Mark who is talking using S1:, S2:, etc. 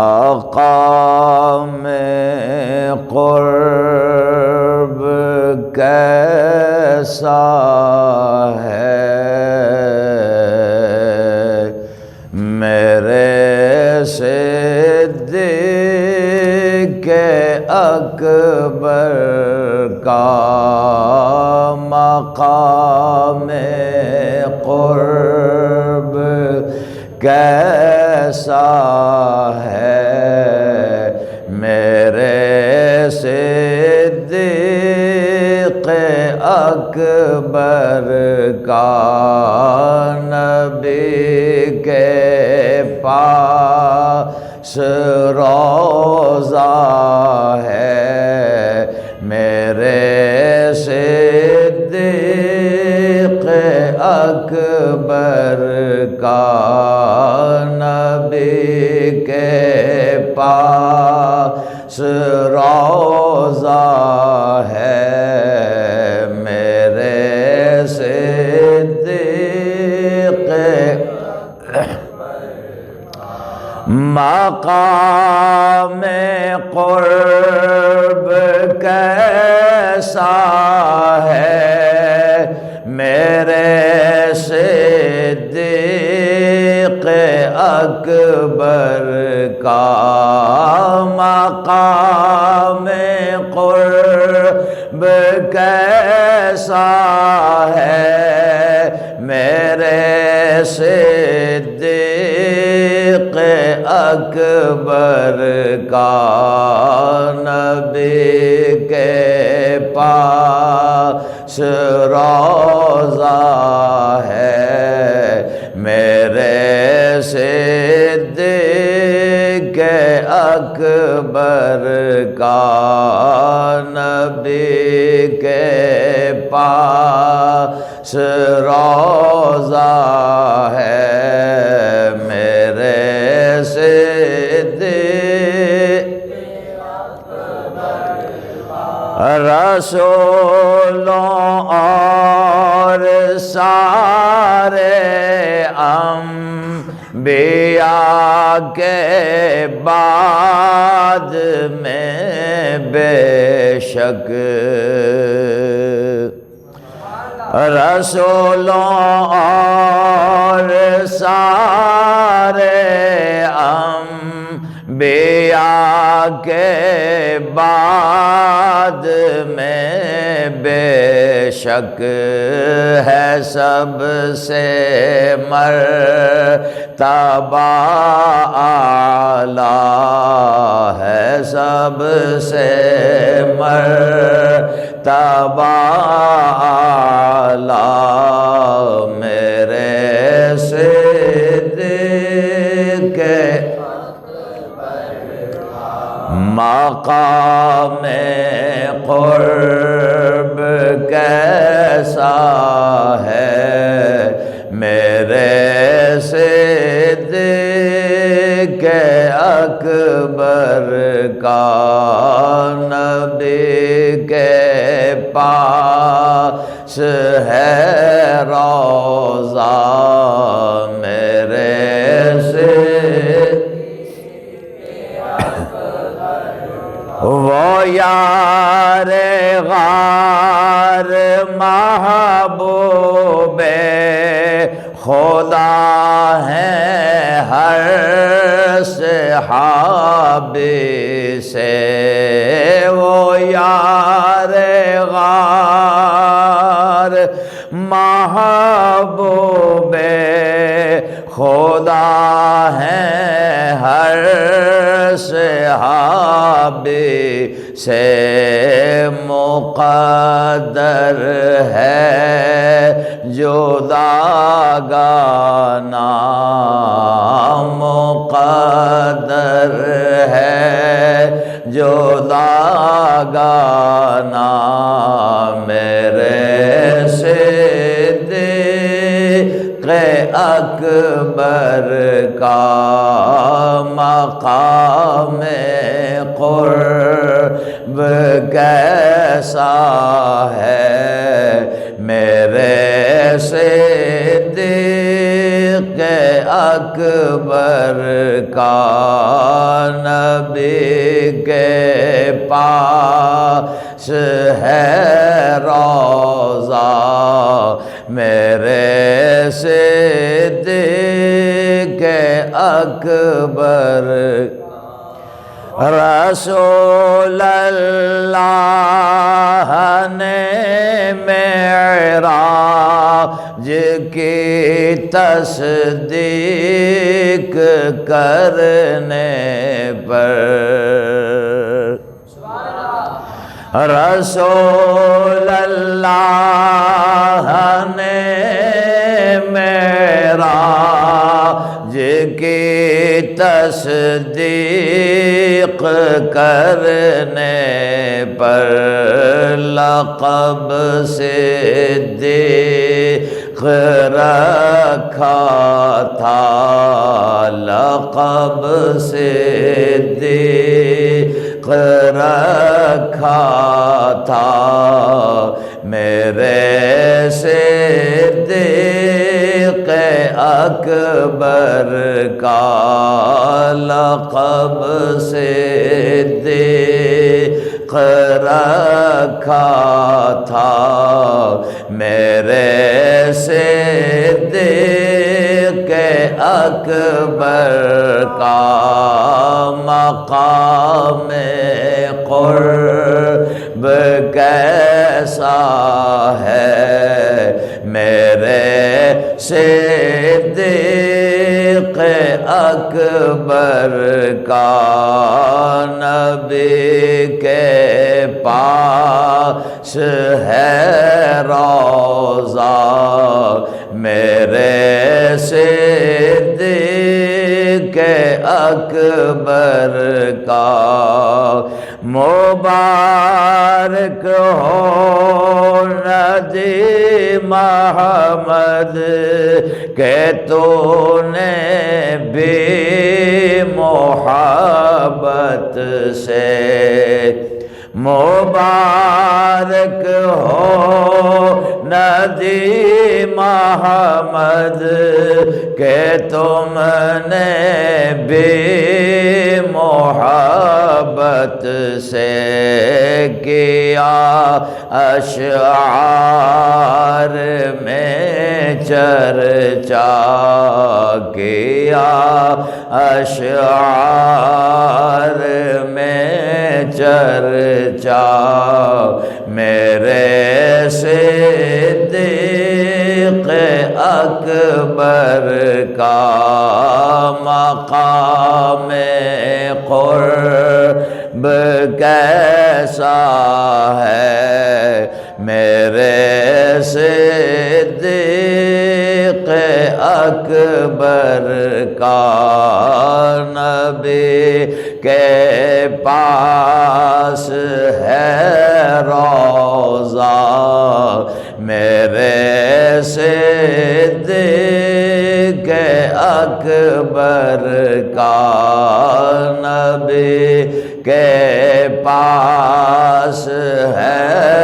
S1: مقام قرب کیسا ہے میرے صدیق اکبر کا مقام قرب کیسا ہے میرے صدیق اکبر کا نبی کے پاس روضہ ہے میرے صدیق اکبر کا نبی کے پاس روضہ ہے میرے صدیق مقام قرب کیسا ہے میرے صدیق اکبر کا مقام قرب کیسا ہے میرے صدیق اکبر کا نبی کے پاس روضہ ہے میرے صدیق اکبر کا نبی کے پاس روضہ ہے میرے صدیق رسولوں اور سارے انبیاء کے بعد میں بے شک رسولوں اور سارے انبیاء کے بعد میں بے شک ہے سب سے مرتبہ اعلیٰ ہے سب سے مرتبہ اعلیٰ میرے صدیق مقام قرب کیسا ہے میرے صدیق اکبر کا نبی کے پاس ہے روضہ میرے وہ یار غار محبوب خدا ہے ہر صحابی سے وہ یار غار محبوب خدا ہے ہر صحابی سے مقدر ہے جداگانہ مقدر ہے جداگانہ میرے صدیق اکبر کا مقام قرب کیسا ہے میرے صدیق اکبر کا نبی کے پاس ہے روضہ میرے صدیق اکبر رسول اللہ نے معراج کی تصدیق کرنے پر رسول اللہ نے معراج کی تصدیق کرنے پر لقب صدیق رکھا تھا لقب صدیق رکھا تھا میرے صدیق اکبر کا لقب صدیق رکھا تھا میرے صدیق اکبر کا مقام قرب کیسا ہے میرے صدیق اکبر کا نبی کے پاس ہے روضہ میرے صدیق اکبر کا مبارک ہو ندی محمد کہ تو نے بھی محبت سے مبارک ہو ندی محمد کہ تم نے بھی محبت سے کیا اشعار میں چرچا کیا اشعار میں چرچا میرے صدیق اکبر کا مقام قرب کیسا ہے میرے صدیق اکبر کا نبی کے پاس ہے روضہ میرے صدیق اکبر کا نبی کے پاس ہے